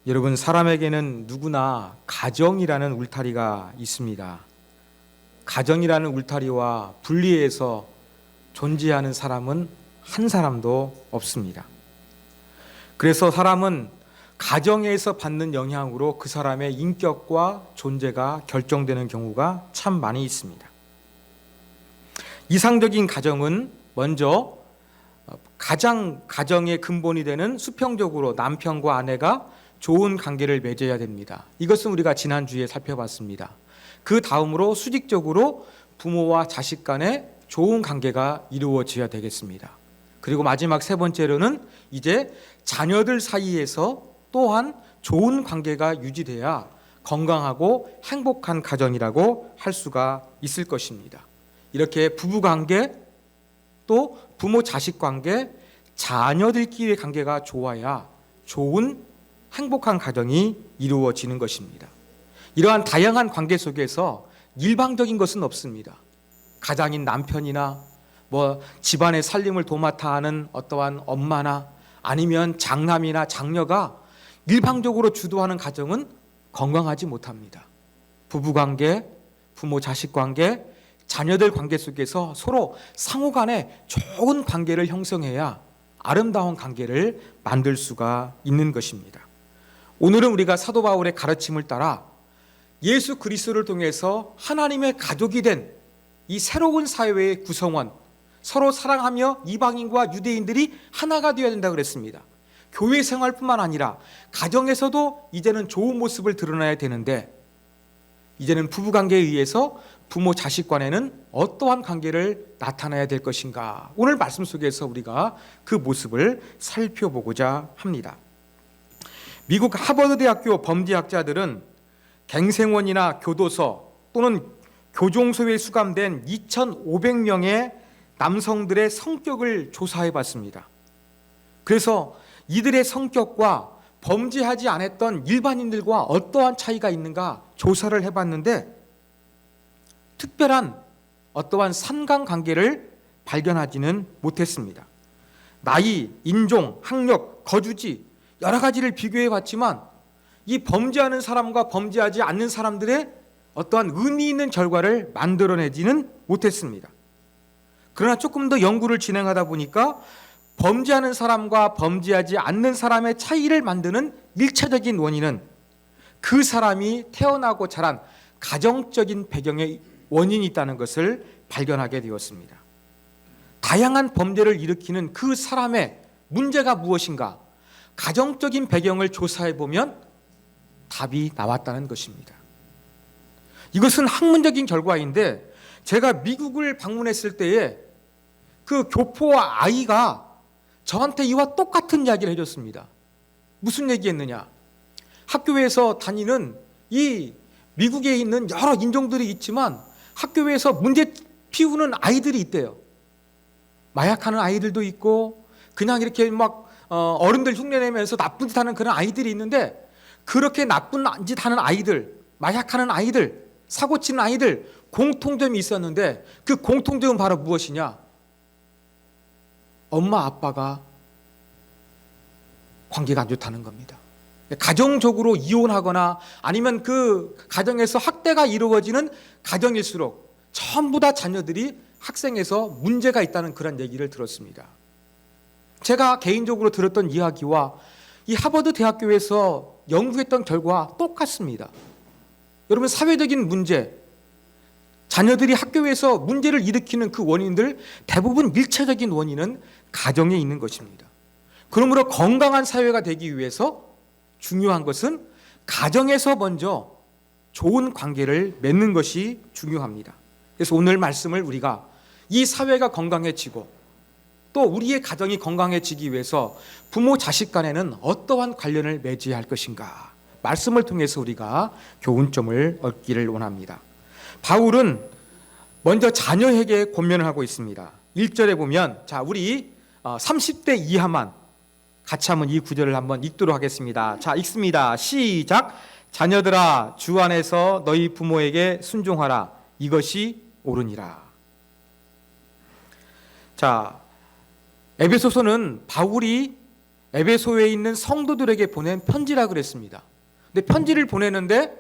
여러분, 사람에게는 누구나 가정이라는 울타리가 있습니다. 가정이라는 울타리와 분리해서 존재하는 사람은 한 사람도 없습니다. 그래서 사람은 가정에서 받는 영향으로 그 사람의 인격과 존재가 결정되는 경우가 참 많이 있습니다. 이상적인 가정은 먼저 가정의 근본이 되는 수평적으로 남편과 아내가 좋은 관계를 맺어야 됩니다. 이것은 우리가 지난주에 살펴봤습니다. 그 다음으로 수직적으로 부모와 자식 간에 좋은 관계가 이루어져야 되겠습니다. 그리고 마지막 세 번째로는 이제 자녀들 사이에서 또한 좋은 관계가 유지돼야 건강하고 행복한 가정이라고 할 수가 있을 것입니다. 이렇게 부부 관계, 또 부모 자식 관계, 자녀들끼리의 관계가 좋아야 좋은 행복한 가정이 이루어지는 것입니다. 이러한 다양한 관계 속에서 일방적인 것은 없습니다. 가장인 남편이나 집안의 살림을 도맡아 하는 어떠한 엄마나 아니면 장남이나 장녀가 일방적으로 주도하는 가정은 건강하지 못합니다. 부부관계, 부모 자식 관계, 자녀들 관계 속에서 서로 상호 간에 좋은 관계를 형성해야 아름다운 관계를 만들 수가 있는 것입니다. 오늘은 우리가 사도 바울의 가르침을 따라 예수 그리스도를 통해서 하나님의 가족이 된 이 새로운 사회의 구성원, 서로 사랑하며 이방인과 유대인들이 하나가 되어야 된다고 그랬습니다. 교회 생활뿐만 아니라 가정에서도 이제는 좋은 모습을 드러나야 되는데, 이제는 부부관계에 의해서 부모 자식 간에는 어떠한 관계를 나타내야 될 것인가, 오늘 말씀 속에서 우리가 그 모습을 살펴보고자 합니다. 미국 하버드 대학교 범죄학자들은 갱생원이나 교도소 또는 교종소에 수감된 2,500명의 남성들의 성격을 조사해 봤습니다. 그래서 이들의 성격과 범죄하지 않았던 일반인들과 어떠한 차이가 있는가 조사를 해봤는데, 특별한 어떠한 상관관계를 발견하지는 못했습니다. 나이, 인종, 학력, 거주지 여러 가지를 비교해 봤지만 이 범죄하는 사람과 범죄하지 않는 사람들의 어떠한 의미 있는 결과를 만들어내지는 못했습니다. 그러나 조금 더 연구를 진행하다 보니까 범죄하는 사람과 범죄하지 않는 사람의 차이를 만드는 일차적인 원인은 그 사람이 태어나고 자란 가정적인 배경에 원인이 있다는 것을 발견하게 되었습니다. 다양한 범죄를 일으키는 그 사람의 문제가 무엇인가, 가정적인 배경을 조사해 보면 답이 나왔다는 것입니다. 이것은 학문적인 결과인데, 제가 미국을 방문했을 때에 그 교포와 아이가 저한테 이와 똑같은 이야기를 해줬습니다. 무슨 얘기했느냐? 학교에서 다니는 이 미국에 있는 여러 인종들이 있지만 학교에서 문제 피우는 아이들이 있대요. 마약하는 아이들도 있고 그냥 이렇게 막 어른들 흉내내면서 나쁜 짓 하는 그런 아이들이 있는데, 그렇게 나쁜 짓 하는 아이들, 마약하는 아이들, 사고치는 아이들 공통점이 있었는데, 그 공통점은 바로 무엇이냐? 엄마 아빠가 관계가 안 좋다는 겁니다. 가정적으로 이혼하거나 아니면 그 가정에서 학대가 이루어지는 가정일수록 전부 다 자녀들이 학생에서 문제가 있다는 그런 얘기를 들었습니다. 제가 개인적으로 들었던 이야기와 이 하버드 대학교에서 연구했던 결과와 똑같습니다. 여러분, 사회적인 문제, 자녀들이 학교에서 문제를 일으키는 그 원인들 대부분 일차적인 원인은 가정에 있는 것입니다. 그러므로 건강한 사회가 되기 위해서 중요한 것은 가정에서 먼저 좋은 관계를 맺는 것이 중요합니다. 그래서 오늘 말씀을 우리가 이 사회가 건강해지고 또 우리의 가정이 건강해지기 위해서 부모 자식 간에는 어떠한 관련을 맺어야 할 것인가, 말씀을 통해서 우리가 교훈점을 얻기를 원합니다. 바울은 먼저 자녀에게 권면을 하고 있습니다. 1절에 보면, 자, 우리 30대 이하만 같이 한번 이 구절을 한번 읽도록 하겠습니다. 자, 읽습니다. 시작. 자녀들아, 주 안에서 너희 부모에게 순종하라. 이것이 옳으니라. 자, 에베소서는 바울이 에베소에 있는 성도들에게 보낸 편지라 그랬습니다. 근데 편지를 보내는데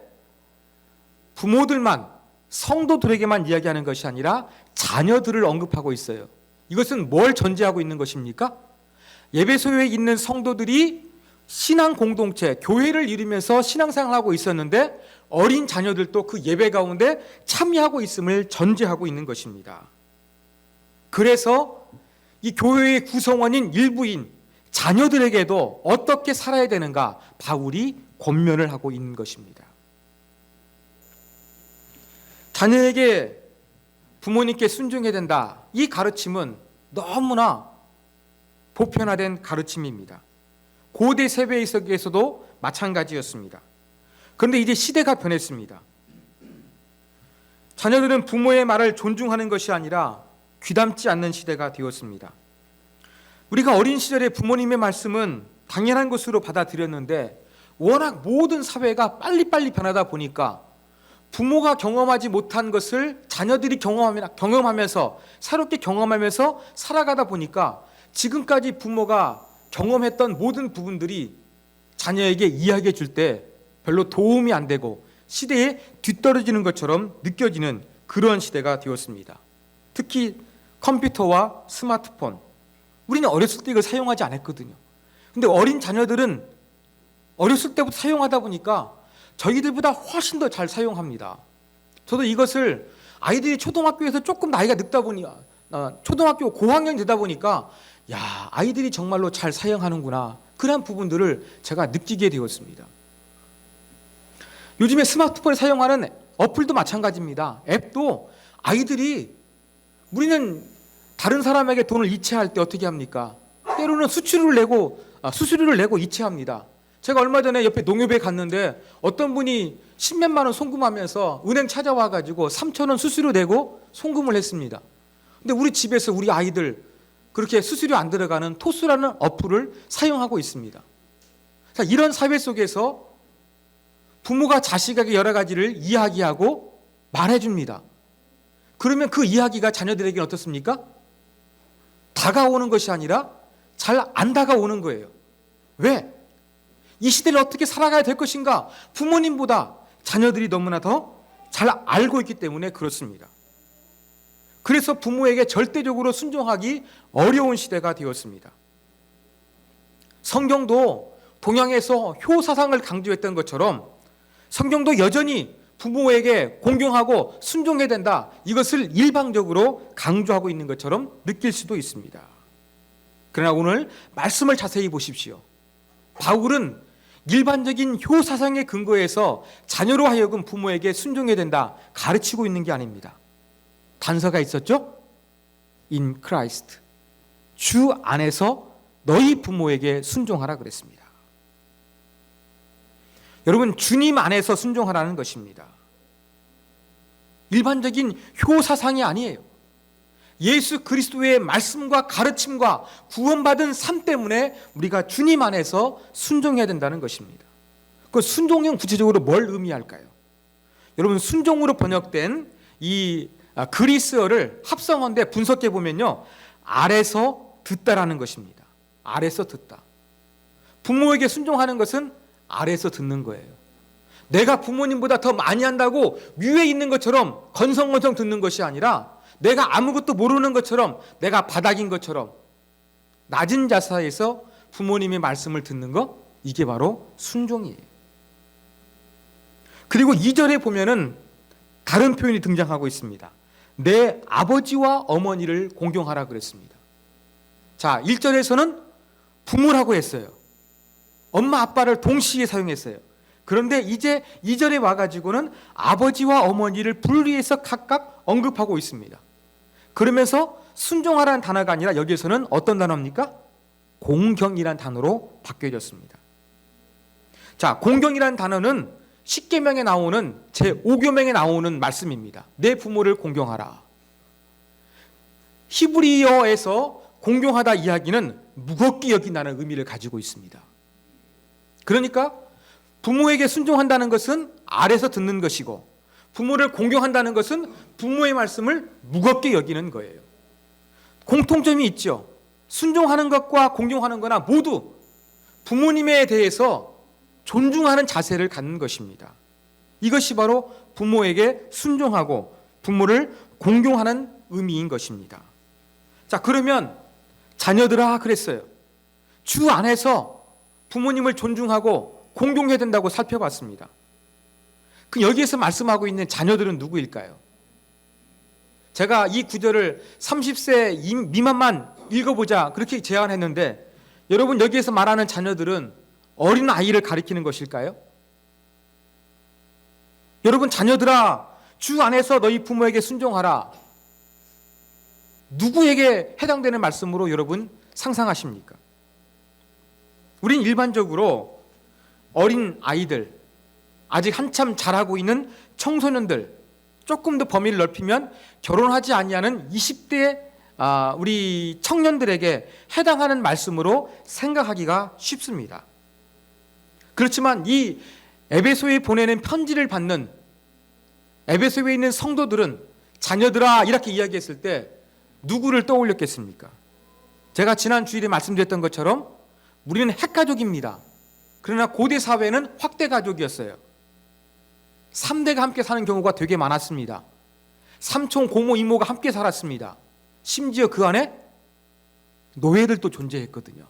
부모들만, 성도들에게만 이야기하는 것이 아니라 자녀들을 언급하고 있어요. 이것은 뭘 전제하고 있는 것입니까? 에베소에 있는 성도들이 신앙 공동체, 교회를 이루면서 신앙생활을 하고 있었는데 어린 자녀들도 그 예배 가운데 참여하고 있음을 전제하고 있는 것입니다. 그래서 이 교회의 구성원인 일부인 자녀들에게도 어떻게 살아야 되는가 바울이 권면을 하고 있는 것입니다. 자녀에게 부모님께 순종해야 된다. 이 가르침은 너무나 보편화된 가르침입니다. 고대 세배에서도 마찬가지였습니다. 그런데 이제 시대가 변했습니다. 자녀들은 부모의 말을 존중하는 것이 아니라 귀담지 않는 시대가 되었습니다. 우리가 어린 시절에 부모님의 말씀은 당연한 것으로 받아들였는데 워낙 모든 사회가 빨리빨리 변하다 보니까 부모가 경험하지 못한 것을 자녀들이 경험하면서 새롭게 경험하면서 살아가다 보니까 지금까지 부모가 경험했던 모든 부분들이 자녀에게 이야기해 줄 때 별로 도움이 안 되고 시대에 뒤떨어지는 것처럼 느껴지는 그런 시대가 되었습니다. 특히 컴퓨터와 스마트폰, 우리는 어렸을 때 이걸 사용하지 않았거든요. 근데 어린 자녀들은 어렸을 때부터 사용하다 보니까 저희들보다 훨씬 더 잘 사용합니다. 저도 이것을 아이들이 초등학교에서 조금 나이가 늙다 보니 초등학교 고학년이 되다 보니까 야, 아이들이 정말로 잘 사용하는구나, 그런 부분들을 제가 느끼게 되었습니다. 요즘에 스마트폰을 사용하는 어플도 마찬가지입니다. 앱도 아이들이, 우리는 다른 사람에게 돈을 이체할 때 어떻게 합니까? 때로는 수수료를 내고 이체합니다. 제가 얼마 전에 옆에 농협에 갔는데 어떤 분이 10몇만 원 송금하면서 은행 찾아와가지고 3,000원 수수료 내고 송금을 했습니다. 근데 우리 집에서 우리 아이들 그렇게 수수료 안 들어가는 토스라는 어플을 사용하고 있습니다. 자, 이런 사회 속에서 부모가 자식에게 여러 가지를 이야기하고 말해줍니다. 그러면 그 이야기가 자녀들에게는 어떻습니까? 다가오는 것이 아니라 잘 안 다가오는 거예요. 왜? 이 시대를 어떻게 살아가야 될 것인가? 부모님보다 자녀들이 너무나 더 잘 알고 있기 때문에 그렇습니다. 그래서 부모에게 절대적으로 순종하기 어려운 시대가 되었습니다. 성경도 동양에서 효사상을 강조했던 것처럼 성경도 여전히 부모에게 공경하고 순종해야 된다, 이것을 일방적으로 강조하고 있는 것처럼 느낄 수도 있습니다. 그러나 오늘 말씀을 자세히 보십시오. 바울은 일반적인 효사상의 근거에서 자녀로 하여금 부모에게 순종해야 된다 가르치고 있는 게 아닙니다. 단서가 있었죠? In Christ, 주 안에서 너희 부모에게 순종하라 그랬습니다. 여러분, 주님 안에서 순종하라는 것입니다. 일반적인 효사상이 아니에요. 예수 그리스도의 말씀과 가르침과 구원받은 삶 때문에 우리가 주님 안에서 순종해야 된다는 것입니다. 그 순종은 구체적으로 뭘 의미할까요? 여러분, 순종으로 번역된 이 그리스어를 합성어인데 분석해 보면요, 아래서 듣다라는 것입니다. 아래서 듣다. 부모에게 순종하는 것은 아래서 듣는 거예요. 내가 부모님보다 더 많이 한다고 위에 있는 것처럼 건성건성 듣는 것이 아니라 내가 아무것도 모르는 것처럼, 내가 바닥인 것처럼 낮은 자세에서 부모님의 말씀을 듣는 것, 이게 바로 순종이에요. 그리고 2절에 보면은 다른 표현이 등장하고 있습니다. 내 아버지와 어머니를 공경하라 그랬습니다. 자, 1절에서는 부모라고 했어요. 엄마 아빠를 동시에 사용했어요. 그런데 이제 2절에 와가지고는 아버지와 어머니를 분리해서 각각 언급하고 있습니다. 그러면서 순종하라는 단어가 아니라 여기에서는 어떤 단어입니까? 공경이라는 단어로 바뀌어졌습니다. 자, 공경이라는 단어는 십계명에 나오는 제5계명에 나오는 말씀입니다. 내 부모를 공경하라. 히브리어에서 공경하다 이야기는 무겁게 여긴다는 의미를 가지고 있습니다. 그러니까 부모에게 순종한다는 것은 아래서 듣는 것이고, 부모를 공경한다는 것은 부모의 말씀을 무겁게 여기는 거예요. 공통점이 있죠. 순종하는 것과 공경하는 거나 모두 부모님에 대해서 존중하는 자세를 갖는 것입니다. 이것이 바로 부모에게 순종하고 부모를 공경하는 의미인 것입니다. 자, 그러면 자녀들아 그랬어요. 주 안에서 부모님을 존중하고 공경해야 된다고 살펴봤습니다. 그 여기에서 말씀하고 있는 자녀들은 누구일까요? 제가 이 구절을 30세 미만만 읽어보자 그렇게 제안했는데 여러분 여기에서 말하는 자녀들은 어린 아이를 가리키는 것일까요? 여러분 자녀들아 주 안에서 너희 부모에게 순종하라. 누구에게 해당되는 말씀으로 여러분 상상하십니까? 우린 일반적으로 어린 아이들, 아직 한참 자라고 있는 청소년들, 조금 더 범위를 넓히면 결혼하지 아니하는 20대 우리 청년들에게 해당하는 말씀으로 생각하기가 쉽습니다. 그렇지만 이 에베소에 보내는 편지를 받는 에베소에 있는 성도들은 자녀들아 이렇게 이야기했을 때 누구를 떠올렸겠습니까? 제가 지난 주일에 말씀드렸던 것처럼 우리는 핵가족입니다. 그러나 고대 사회는 확대 가족이었어요. 3대가 함께 사는 경우가 되게 많았습니다. 삼촌, 고모, 이모가 함께 살았습니다. 심지어 그 안에 노예들도 존재했거든요.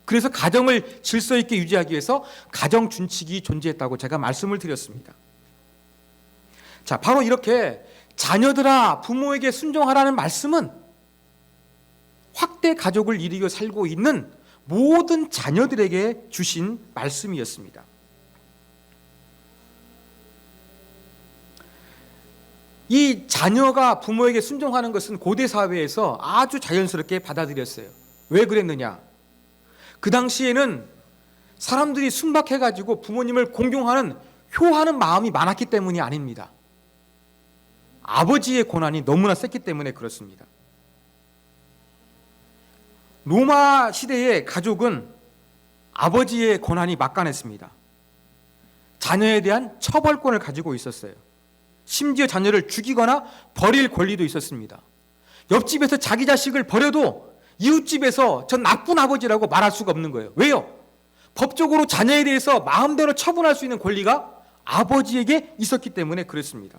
그래서 가정을 질서 있게 유지하기 위해서 가정 준칙이 존재했다고 제가 말씀을 드렸습니다. 자, 바로 이렇게 자녀들아 부모에게 순종하라는 말씀은 확대 가족을 이루어 살고 있는 모든 자녀들에게 주신 말씀이었습니다. 이 자녀가 부모에게 순종하는 것은 고대 사회에서 아주 자연스럽게 받아들였어요. 왜 그랬느냐? 그 당시에는 사람들이 순박해가지고 부모님을 공경하는 효하는 마음이 많았기 때문이 아닙니다. 아버지의 고난이 너무나 셌기 때문에 그렇습니다. 로마 시대의 가족은 아버지의 고난이 막강했습니다. 자녀에 대한 처벌권을 가지고 있었어요. 심지어 자녀를 죽이거나 버릴 권리도 있었습니다. 옆집에서 자기 자식을 버려도 이웃집에서 전 나쁜 아버지라고 말할 수가 없는 거예요. 왜요? 법적으로 자녀에 대해서 마음대로 처분할 수 있는 권리가 아버지에게 있었기 때문에 그렇습니다.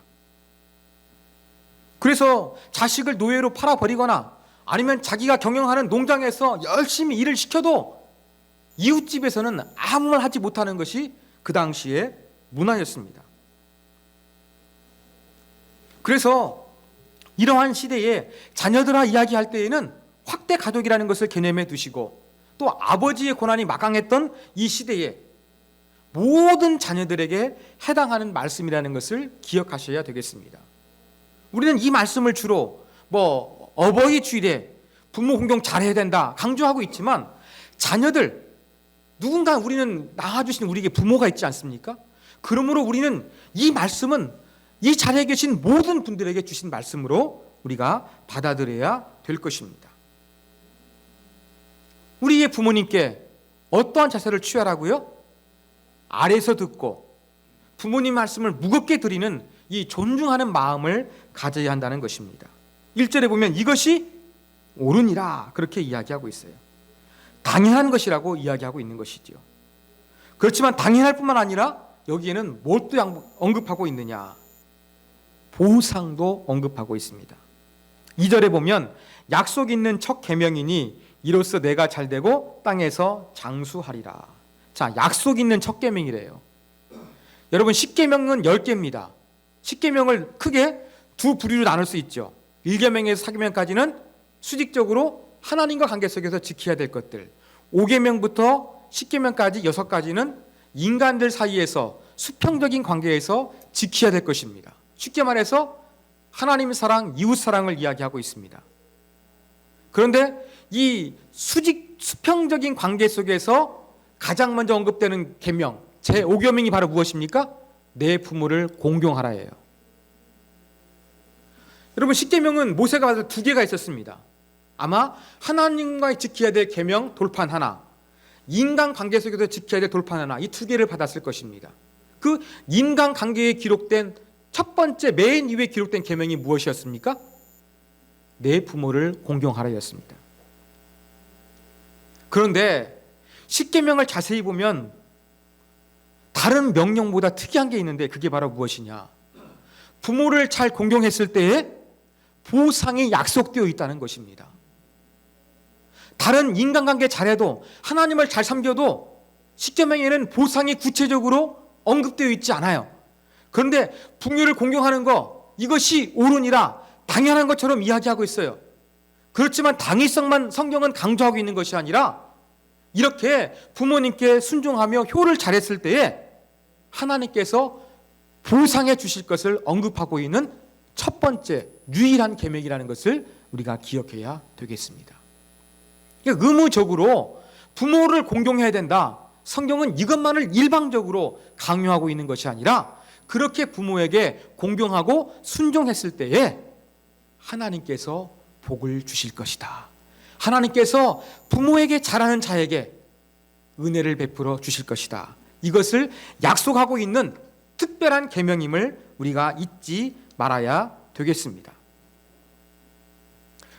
그래서 자식을 노예로 팔아버리거나 아니면 자기가 경영하는 농장에서 열심히 일을 시켜도 이웃집에서는 아무 말 하지 못하는 것이 그 당시의 문화였습니다. 그래서 이러한 시대에 자녀들아 이야기할 때에는 확대 가족이라는 것을 개념해 두시고 또 아버지의 고난이 막강했던 이 시대에 모든 자녀들에게 해당하는 말씀이라는 것을 기억하셔야 되겠습니다. 우리는 이 말씀을 주로 어버이 주일에 부모 공경 잘해야 된다 강조하고 있지만 자녀들 누군가 우리는 낳아주신 우리에게 부모가 있지 않습니까? 그러므로 우리는 이 말씀은 이 자리에 계신 모든 분들에게 주신 말씀으로 우리가 받아들여야 될 것입니다. 우리의 부모님께 어떠한 자세를 취하라고요? 아래에서 듣고 부모님 말씀을 무겁게 드리는 이 존중하는 마음을 가져야 한다는 것입니다. 1절에 보면 이것이 옳으니라 그렇게 이야기하고 있어요. 당연한 것이라고 이야기하고 있는 것이죠. 그렇지만 당연할 뿐만 아니라 여기에는 뭘 또 언급하고 있느냐? 보상도 언급하고 있습니다. 2절에 보면 약속 있는 첫 계명이니 이로써 내가 잘되고 땅에서 장수하리라. 자, 약속 있는 첫 계명이래요. 여러분 10계명은 10개입니다. 10계명을 크게 두 부류로 나눌 수 있죠. 1계명에서 4계명까지는 수직적으로 하나님과 관계 속에서 지켜야 될 것들, 5계명부터 10계명까지 6가지는 인간들 사이에서 수평적인 관계에서 지켜야 될 것입니다. 쉽게 말해서 하나님 사랑, 이웃 사랑을 이야기하고 있습니다. 그런데 이 수평적인 관계 속에서 가장 먼저 언급되는 계명, 제5계명이 바로 무엇입니까? 내 부모를 공경하라예요. 여러분 10계명은 모세가 받은 2개가 있었습니다. 아마 하나님과 지켜야 될 계명 돌판 하나, 인간관계 속에서 지켜야 될 돌판 하나, 이 2개를 받았을 것입니다. 그 인간관계에 기록된 첫 번째 맨 위에 기록된 계명이 무엇이었습니까? 내 부모를 공경하라였습니다. 그런데 십계명을 자세히 보면 다른 명령보다 특이한 게 있는데 그게 바로 무엇이냐? 부모를 잘 공경했을 때에 보상이 약속되어 있다는 것입니다. 다른 인간관계 잘해도 하나님을 잘 섬겨도 십계명에는 보상이 구체적으로 언급되어 있지 않아요. 그런데 부모를 공경하는 거 이것이 옳으니라 당연한 것처럼 이야기하고 있어요. 그렇지만 당위성만 성경은 강조하고 있는 것이 아니라 이렇게 부모님께 순종하며 효를 잘했을 때에 하나님께서 보상해 주실 것을 언급하고 있는 첫 번째 유일한 계명이라는 것을 우리가 기억해야 되겠습니다. 그러니까 의무적으로 부모를 공경해야 된다. 성경은 이것만을 일방적으로 강요하고 있는 것이 아니라 그렇게 부모에게 공경하고 순종했을 때에 하나님께서 복을 주실 것이다. 하나님께서 부모에게 잘하는 자에게 은혜를 베풀어 주실 것이다. 이것을 약속하고 있는 특별한 계명임을 우리가 잊지 말아야 되겠습니다.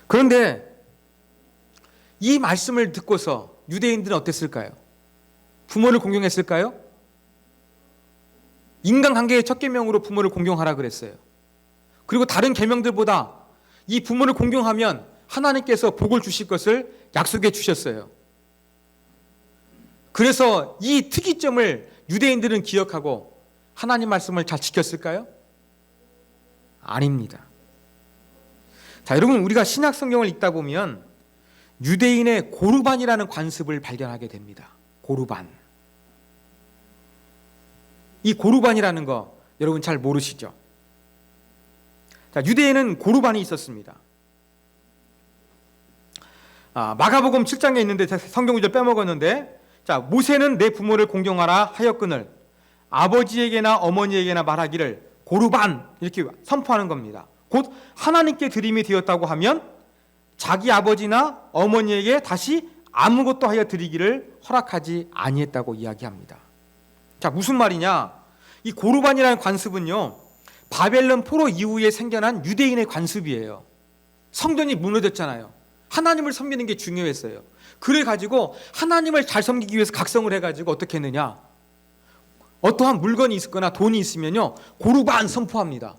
그런데 이 말씀을 듣고서 유대인들은 어땠을까요? 부모를 공경했을까요? 인간관계의 첫 계명으로 부모를 공경하라 그랬어요. 그리고 다른 계명들보다 이 부모를 공경하면 하나님께서 복을 주실 것을 약속해 주셨어요. 그래서 이 특이점을 유대인들은 기억하고 하나님 말씀을 잘 지켰을까요? 아닙니다. 자, 여러분, 우리가 신약 성경을 읽다 보면 유대인의 고르반이라는 관습을 발견하게 됩니다. 고르반. 이 고르반이라는 거 여러분 잘 모르시죠? 자, 유대인은 고르반이 있었습니다. 마가복음 7장에 있는데 성경 구절 빼먹었는데, 자, 모세는 내 부모를 공경하라 하였거늘 아버지에게나 어머니에게나 말하기를 고르반 이렇게 선포하는 겁니다. 곧 하나님께 드림이 되었다고 하면 자기 아버지나 어머니에게 다시 아무것도 하여 드리기를 허락하지 아니했다고 이야기합니다. 자, 무슨 말이냐? 이 고르반이라는 관습은요, 바벨론 포로 이후에 생겨난 유대인의 관습이에요. 성전이 무너졌잖아요. 하나님을 섬기는 게 중요했어요. 그래가지고 하나님을 잘 섬기기 위해서 각성을 해가지고 어떻게 했느냐? 어떠한 물건이 있거나 돈이 있으면요, 고르반 선포합니다.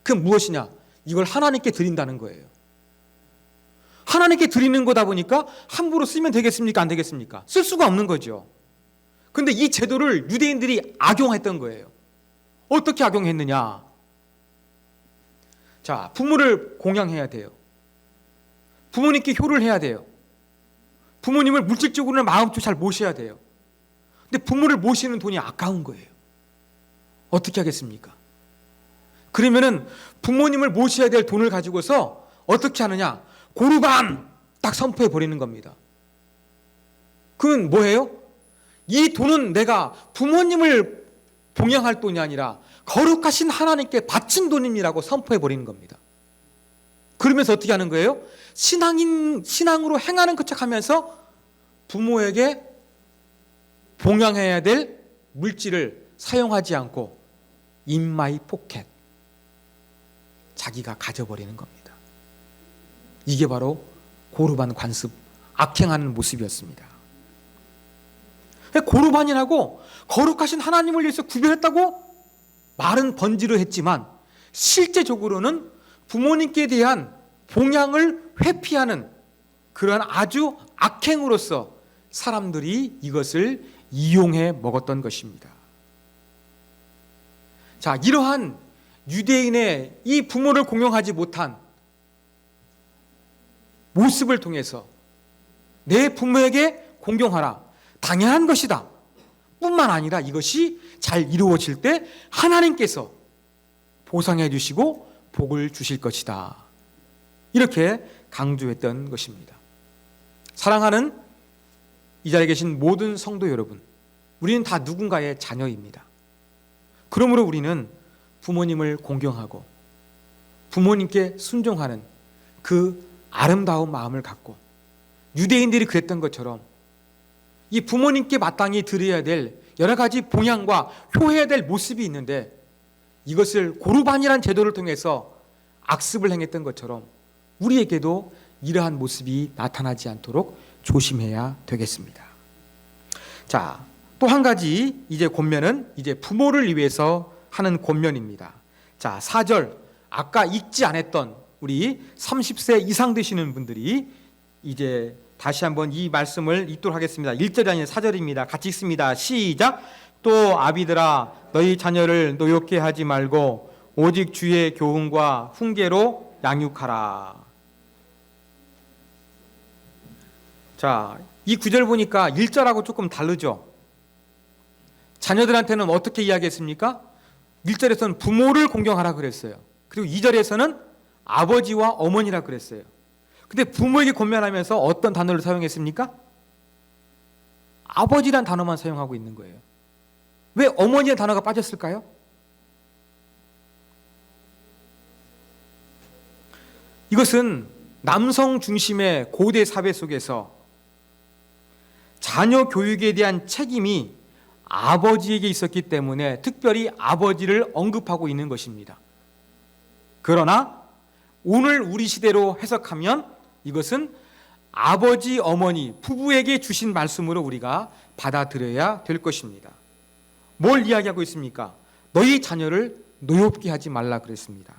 그건 무엇이냐? 이걸 하나님께 드린다는 거예요. 하나님께 드리는 거다 보니까 함부로 쓰면 되겠습니까? 안 되겠습니까? 쓸 수가 없는 거죠. 근데 이 제도를 유대인들이 악용했던 거예요. 어떻게 악용했느냐? 자, 부모를 공양해야 돼요. 부모님께 효를 해야 돼요. 부모님을 물질적으로는 마음도 잘 모셔야 돼요. 근데 부모를 모시는 돈이 아까운 거예요. 어떻게 하겠습니까? 그러면은 부모님을 모셔야 될 돈을 가지고서 어떻게 하느냐? 고르반 딱 선포해 버리는 겁니다. 그건 뭐예요? 이 돈은 내가 부모님을 봉양할 돈이 아니라 거룩하신 하나님께 바친 돈입니다라고 선포해 버리는 겁니다. 그러면서 어떻게 하는 거예요? 신앙으로 행하는 것 하면서 부모에게 봉양해야 될 물질을 사용하지 않고 in my pocket 자기가 가져버리는 겁니다. 이게 바로 고르반 관습, 악행하는 모습이었습니다. 고르반이라고 거룩하신 하나님을 위해서 구별했다고 말은 번지르 했지만 실제적으로는 부모님께 대한 봉양을 회피하는 그러한 아주 악행으로서 사람들이 이것을 이용해 먹었던 것입니다. 자, 이러한 유대인의 이 부모를 공경하지 못한 모습을 통해서 내 부모에게 공경하라. 당연한 것이다. 뿐만 아니라 이것이 잘 이루어질 때 하나님께서 보상해 주시고 복을 주실 것이다. 이렇게 강조했던 것입니다. 사랑하는 이 자리에 계신 모든 성도 여러분, 우리는 다 누군가의 자녀입니다. 그러므로 우리는 부모님을 공경하고 부모님께 순종하는 그 아름다운 마음을 갖고 유대인들이 그랬던 것처럼 이 부모님께 마땅히 드려야 될 여러 가지 봉양과 효해야 될 모습이 있는데 이것을 고르반이라는 제도를 통해서 악습을 행했던 것처럼 우리에게도 이러한 모습이 나타나지 않도록 조심해야 되겠습니다. 자, 또 한 가지 이제 권면은 이제 부모를 위해서 하는 권면입니다. 자, 4절 아까 읽지 않았던 우리 30세 이상 되시는 분들이 이제 다시 한번 이 말씀을 읽도록 하겠습니다. 1절이 아니라 4절입니다. 같이 읽습니다. 시작. 또 아비들아 너희 자녀를 노엽게 하지 말고 오직 주의 교훈과 훈계로 양육하라. 자, 이 구절 보니까 1절하고 조금 다르죠. 자녀들한테는 어떻게 이야기했습니까? 1절에서는 부모를 공경하라 그랬어요. 그리고 2절에서는 아버지와 어머니라 그랬어요. 근데 부모에게 권면하면서 어떤 단어를 사용했습니까? 아버지란 단어만 사용하고 있는 거예요. 왜 어머니의 단어가 빠졌을까요? 이것은 남성 중심의 고대 사회 속에서 자녀 교육에 대한 책임이 아버지에게 있었기 때문에 특별히 아버지를 언급하고 있는 것입니다. 그러나 오늘 우리 시대로 해석하면 이것은 아버지, 어머니, 부부에게 주신 말씀으로 우리가 받아들여야 될 것입니다. 뭘 이야기하고 있습니까? 너희 자녀를 노엽게 하지 말라 그랬습니다.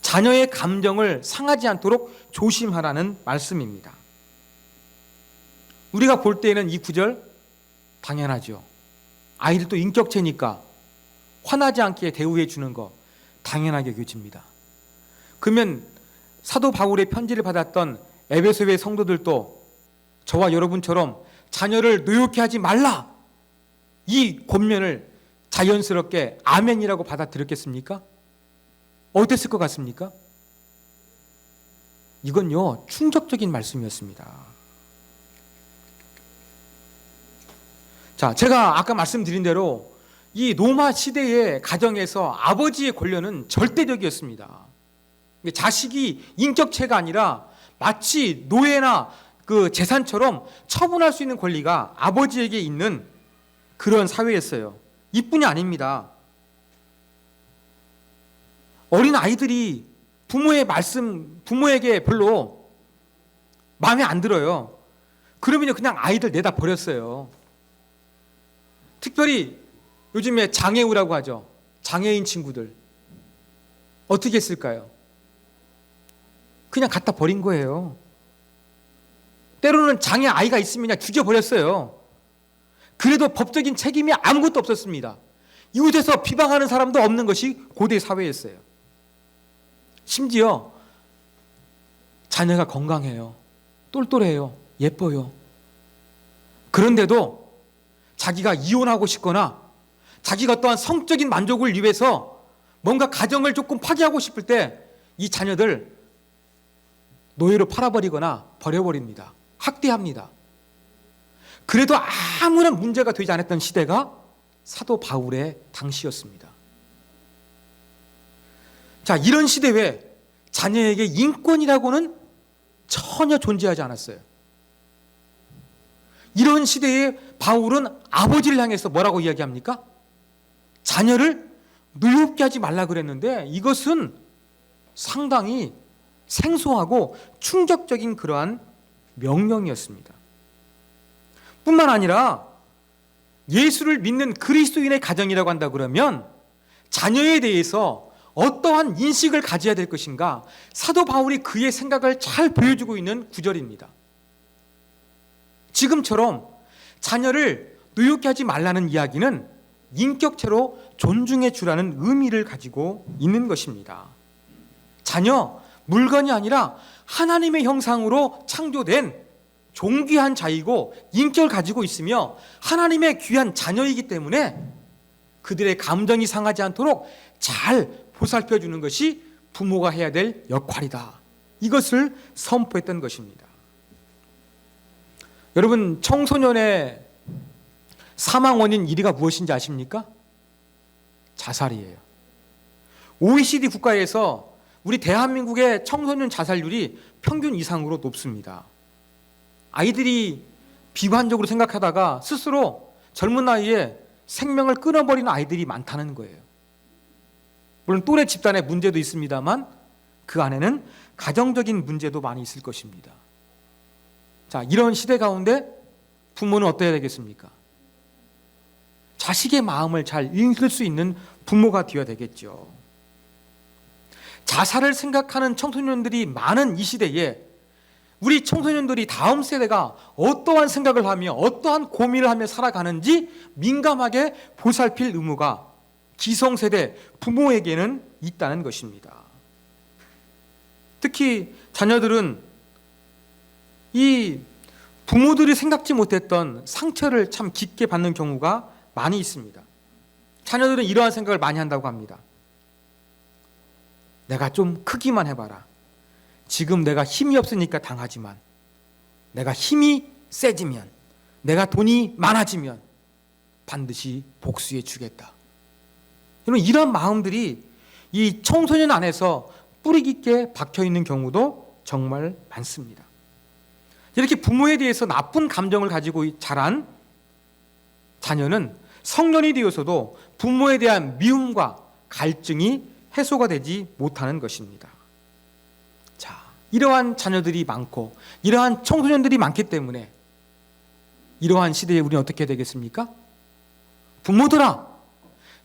자녀의 감정을 상하지 않도록 조심하라는 말씀입니다. 우리가 볼 때에는 이 구절 당연하죠. 아이들도 인격체니까 화나지 않게 대우해 주는 거 당연하게 여겨집니다. 그러면 사도 바울의 편지를 받았던 에베소의 성도들도 저와 여러분처럼 자녀를 노엽게 하지 말라, 이 권면을 자연스럽게 아멘이라고 받아들였겠습니까? 어땠을 것 같습니까? 이건요, 충격적인 말씀이었습니다. 자, 제가 아까 말씀드린 대로 이 로마 시대의 가정에서 아버지의 권력은 절대적이었습니다. 자식이 인격체가 아니라 마치 노예나 그 재산처럼 처분할 수 있는 권리가 아버지에게 있는 그런 사회였어요. 이뿐이 아닙니다. 어린 아이들이 부모의 말씀, 부모에게 별로 마음에 안 들어요. 그러면 그냥 아이들 내다 버렸어요. 특별히 요즘에 장애우라고 하죠. 장애인 친구들. 어떻게 했을까요? 그냥 갖다 버린 거예요. 때로는 장애 아이가 있으면 그냥 죽여버렸어요. 그래도 법적인 책임이 아무것도 없었습니다. 이웃에서 비방하는 사람도 없는 것이 고대 사회였어요. 심지어 자녀가 건강해요. 똘똘해요. 예뻐요. 그런데도 자기가 이혼하고 싶거나 자기가 또한 성적인 만족을 위해서 뭔가 가정을 조금 파괴하고 싶을 때 이 자녀들 노예로 팔아버리거나 버려버립니다. 학대합니다. 그래도 아무런 문제가 되지 않았던 시대가 사도 바울의 당시였습니다. 자, 이런 시대에 자녀에게 인권이라고는 전혀 존재하지 않았어요. 이런 시대에 바울은 아버지를 향해서 뭐라고 이야기합니까? 자녀를 노엽게 하지 말라 그랬는데 이것은 상당히 생소하고 충격적인 그러한 명령이었습니다. 뿐만 아니라 예수를 믿는 그리스도인의 가정이라고 한다 그러면 자녀에 대해서 어떠한 인식을 가져야 될 것인가, 사도 바울이 그의 생각을 잘 보여주고 있는 구절입니다. 지금처럼 자녀를 노엽게 하지 말라는 이야기는 인격체로 존중해 주라는 의미를 가지고 있는 것입니다. 자녀, 물건이 아니라 하나님의 형상으로 창조된 존귀한 자이고 인격을 가지고 있으며 하나님의 귀한 자녀이기 때문에 그들의 감정이 상하지 않도록 잘 보살펴 주는 것이 부모가 해야 될 역할이다. 이것을 선포했던 것입니다. 여러분, 청소년의 사망 원인 1위가 무엇인지 아십니까? 자살이에요. OECD 국가에서 우리 대한민국의 청소년 자살률이 평균 이상으로 높습니다. 아이들이 비관적으로 생각하다가 스스로 젊은 나이에 생명을 끊어버리는 아이들이 많다는 거예요. 물론 또래 집단의 문제도 있습니다만 그 안에는 가정적인 문제도 많이 있을 것입니다. 자, 이런 시대 가운데 부모는 어떠해야 되겠습니까? 자식의 마음을 잘 읽을 수 있는 부모가 되어야 되겠죠. 자살을 생각하는 청소년들이 많은 이 시대에 우리 청소년들이 다음 세대가 어떠한 생각을 하며 어떠한 고민을 하며 살아가는지 민감하게 보살필 의무가 기성세대 부모에게는 있다는 것입니다. 특히 자녀들은 이 부모들이 생각지 못했던 상처를 참 깊게 받는 경우가 많이 있습니다. 자녀들은 이러한 생각을 많이 한다고 합니다. 내가 좀 크기만 해봐라. 지금 내가 힘이 없으니까 당하지만 내가 힘이 세지면, 내가 돈이 많아지면 반드시 복수해 주겠다. 여러분, 이런 마음들이 이 청소년 안에서 뿌리 깊게 박혀 있는 경우도 정말 많습니다. 이렇게 부모에 대해서 나쁜 감정을 가지고 자란 자녀는 성년이 되어서도 부모에 대한 미움과 갈증이 해소가 되지 못하는 것입니다. 자, 이러한 자녀들이 많고 이러한 청소년들이 많기 때문에 이러한 시대에 우리는 어떻게 되겠습니까? 부모들아,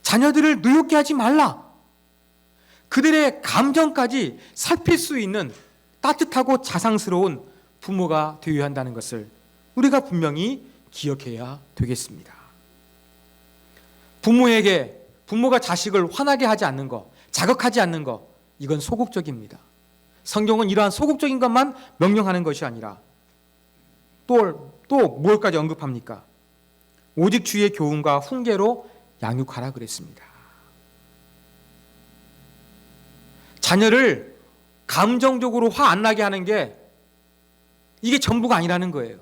자녀들을 노엽게 하지 말라. 그들의 감정까지 살필 수 있는 따뜻하고 자상스러운 부모가 되어야 한다는 것을 우리가 분명히 기억해야 되겠습니다. 부모가 자식을 화나게 하지 않는 것, 자극하지 않는 것, 이건 소극적입니다. 성경은 이러한 소극적인 것만 명령하는 것이 아니라 또 무엇까지 언급합니까? 오직 주의 교훈과 훈계로 양육하라 그랬습니다. 자녀를 감정적으로 화 안 나게 하는 게 이게 전부가 아니라는 거예요.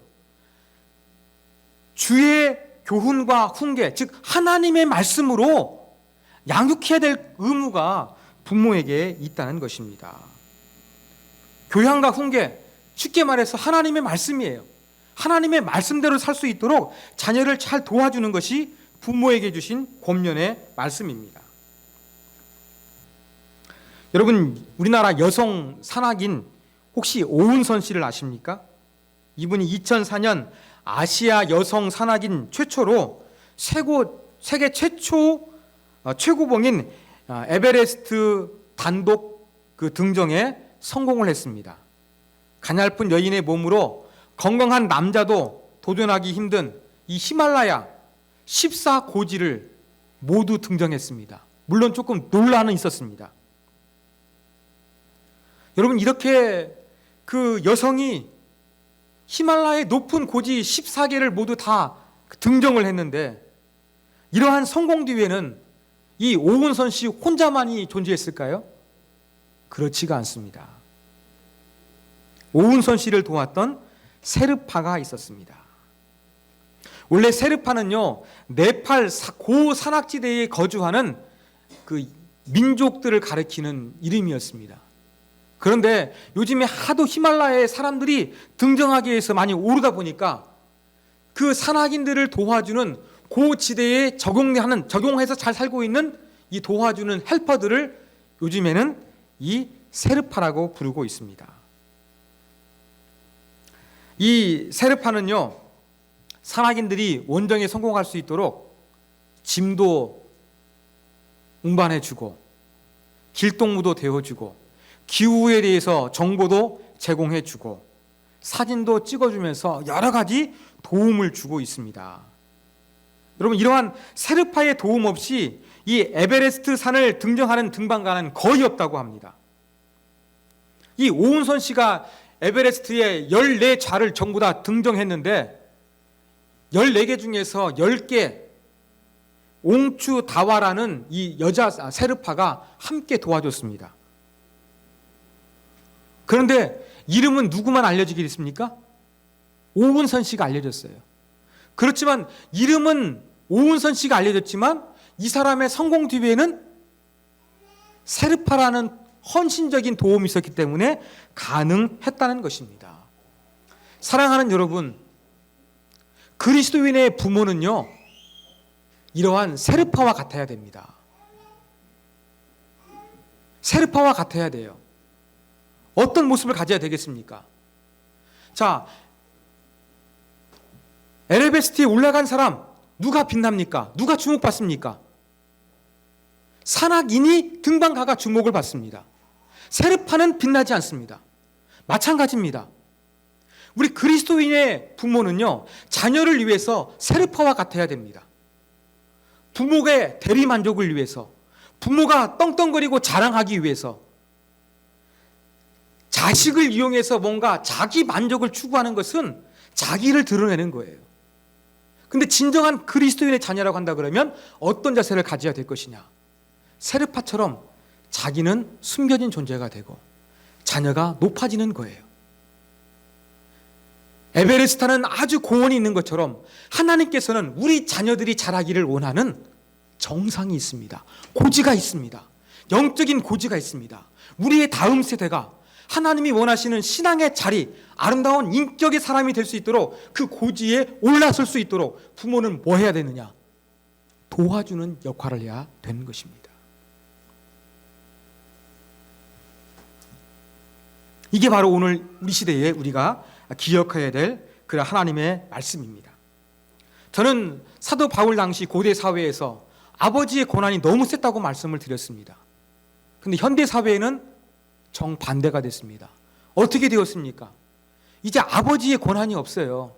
주의 교훈과 훈계, 즉 하나님의 말씀으로 양육해야 될 의무가 부모에게 있다는 것입니다. 교양과 훈계, 쉽게 말해서 하나님의 말씀이에요. 하나님의 말씀대로 살 수 있도록 자녀를 잘 도와주는 것이 부모에게 주신 권면의 말씀입니다. 여러분, 우리나라 여성 산악인 혹시 오은선 씨를 아십니까? 이분이 2004년 아시아 여성 산악인 최초로 세계 최초 최고봉인 에베레스트 단독 등정에 성공을 했습니다. 가냘픈 여인의 몸으로 건강한 남자도 도전하기 힘든 이 히말라야 14고지를 모두 등정했습니다. 물론 조금 논란은 있었습니다. 여러분, 이렇게 그 여성이 히말라야의 높은 고지 14개를 모두 다 등정을 했는데 이러한 성공 뒤에는 이 오은선 씨 혼자만이 존재했을까요? 그렇지가 않습니다. 오은선 씨를 도왔던 세르파가 있었습니다. 원래 세르파는요, 네팔 고산악지대에 거주하는 그 민족들을 가리키는 이름이었습니다. 그런데 요즘에 하도 히말라야의 사람들이 등정하기 위해서 많이 오르다 보니까 그 산악인들을 도와주는 고지대에 적용해서 잘 살고 있는 이 도와주는 헬퍼들을 요즘에는 이 세르파라고 부르고 있습니다. 이 세르파는요, 산악인들이 원정에 성공할 수 있도록 짐도 운반해주고 길동무도 되어주고 기후에 대해서 정보도 제공해주고 사진도 찍어주면서 여러 가지 도움을 주고 있습니다. 여러분, 이러한 세르파의 도움 없이 이 에베레스트 산을 등정하는 등반가는 거의 없다고 합니다. 이 오은선 씨가 에베레스트의 14좌를 전부 다 등정했는데 14개 중에서 10개 옹추 다와라는 이 여자 세르파가 함께 도와줬습니다. 그런데 이름은 누구만 알려지게 됐습니까? 오은선 씨가 알려졌어요. 그렇지만 이름은 오은선 씨가 알려졌지만 이 사람의 성공 뒤에는 세르파라는 헌신적인 도움이 있었기 때문에 가능했다는 것입니다. 사랑하는 여러분, 그리스도인의 부모는요, 이러한 세르파와 같아야 됩니다. 세르파와 같아야 돼요. 어떤 모습을 가져야 되겠습니까? 자, 에베레스트에 올라간 사람 누가 빛납니까? 누가 주목받습니까? 산악인이 등반가가 주목을 받습니다. 세르파는 빛나지 않습니다. 마찬가지입니다. 우리 그리스도인의 부모는요, 자녀를 위해서 세르파와 같아야 됩니다. 부모의 대리만족을 위해서, 부모가 떵떵거리고 자랑하기 위해서, 자식을 이용해서 뭔가 자기 만족을 추구하는 것은 자기를 드러내는 거예요. 근데 진정한 그리스도인의 자녀라고 한다 그러면 어떤 자세를 가져야 될 것이냐? 세르파처럼 자기는 숨겨진 존재가 되고 자녀가 높아지는 거예요. 에베레스트는 아주 고원이 있는 것처럼 하나님께서는 우리 자녀들이 자라기를 원하는 정상이 있습니다. 고지가 있습니다. 영적인 고지가 있습니다. 우리의 다음 세대가 하나님이 원하시는 신앙의 자리, 아름다운 인격의 사람이 될 수 있도록 그 고지에 올라설 수 있도록 부모는 뭐 해야 되느냐? 도와주는 역할을 해야 되는 것입니다. 이게 바로 오늘 우리 시대에 우리가 기억해야 될 그런 하나님의 말씀입니다. 저는 사도 바울 당시 고대 사회에서 아버지의 권한이 너무 셌다고 말씀을 드렸습니다. 그런데 현대 사회에는 정반대가 됐습니다. 어떻게 되었습니까? 이제 아버지의 권한이 없어요.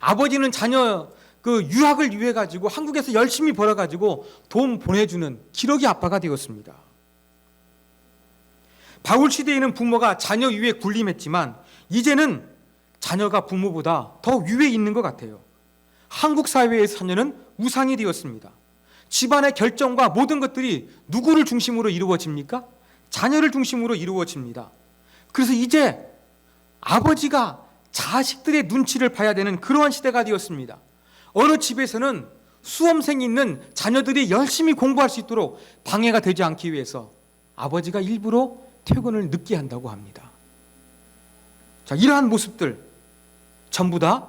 아버지는 자녀 유학을 위해 가지고 한국에서 열심히 벌어 가지고 돈 보내주는 기러기 아빠가 되었습니다. 바울 시대에는 부모가 자녀 위에 군림했지만 이제는 자녀가 부모보다 더 위에 있는 것 같아요. 한국 사회의 자녀는 우상이 되었습니다. 집안의 결정과 모든 것들이 누구를 중심으로 이루어집니까? 자녀를 중심으로 이루어집니다. 그래서 이제 아버지가 자식들의 눈치를 봐야 되는 그러한 시대가 되었습니다. 어느 집에서는 수험생이 있는 자녀들이 열심히 공부할 수 있도록 방해가 되지 않기 위해서 아버지가 일부러 퇴근을 늦게 한다고 합니다. 자, 이러한 모습들 전부 다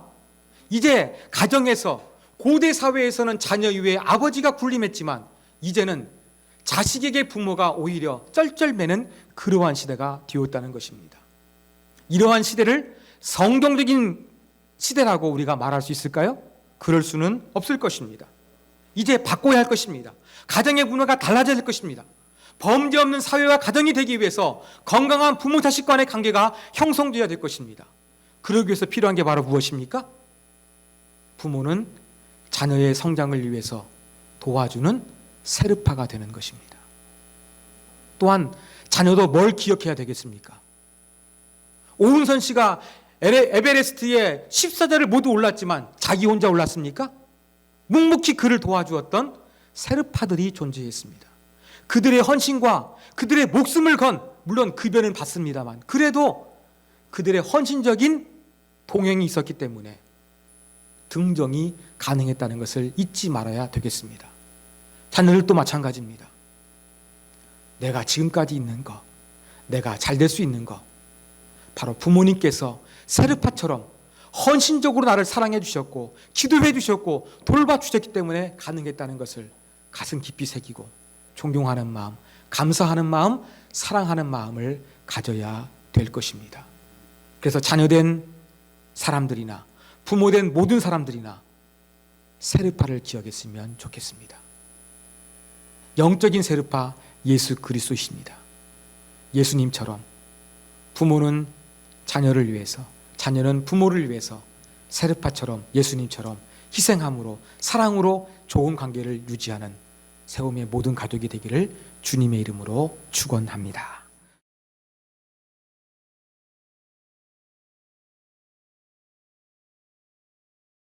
이제 가정에서 고대 사회에서는 자녀 위에 아버지가 군림했지만 이제는 자식에게 부모가 오히려 쩔쩔매는 그러한 시대가 되었다는 것입니다. 이러한 시대를 성경적인 시대라고 우리가 말할 수 있을까요? 그럴 수는 없을 것입니다. 이제 바꿔야 할 것입니다. 가정의 문화가 달라져야 할 것입니다. 범죄 없는 사회와 가정이 되기 위해서 건강한 부모 자식 간의 관계가 형성되어야 될 것입니다. 그러기 위해서 필요한 게 바로 무엇입니까? 부모는 자녀의 성장을 위해서 도와주는 세르파가 되는 것입니다. 또한 자녀도 뭘 기억해야 되겠습니까? 오은선 씨가 에베레스트에 14자를 모두 올랐지만 자기 혼자 올랐습니까? 묵묵히 그를 도와주었던 세르파들이 존재했습니다. 그들의 헌신과 그들의 목숨을 건, 물론 급여는 받습니다만 그래도 그들의 헌신적인 동행이 있었기 때문에 등정이 가능했다는 것을 잊지 말아야 되겠습니다. 자녀들도 마찬가지입니다. 내가 지금까지 있는 것, 내가 잘 될 수 있는 것, 바로 부모님께서 세르파처럼 헌신적으로 나를 사랑해 주셨고 기도해 주셨고 돌봐 주셨기 때문에 가능했다는 것을 가슴 깊이 새기고 존경하는 마음, 감사하는 마음, 사랑하는 마음을 가져야 될 것입니다. 그래서 자녀된 사람들이나 부모된 모든 사람들이나 세르파를 기억했으면 좋겠습니다. 영적인 세르파 예수 그리스도이십니다. 예수님처럼 부모는 자녀를 위해서, 자녀는 부모를 위해서 세르파처럼 예수님처럼 희생함으로 사랑으로 좋은 관계를 유지하는 세움의 모든 가족이 되기를 주님의 이름으로 축원합니다.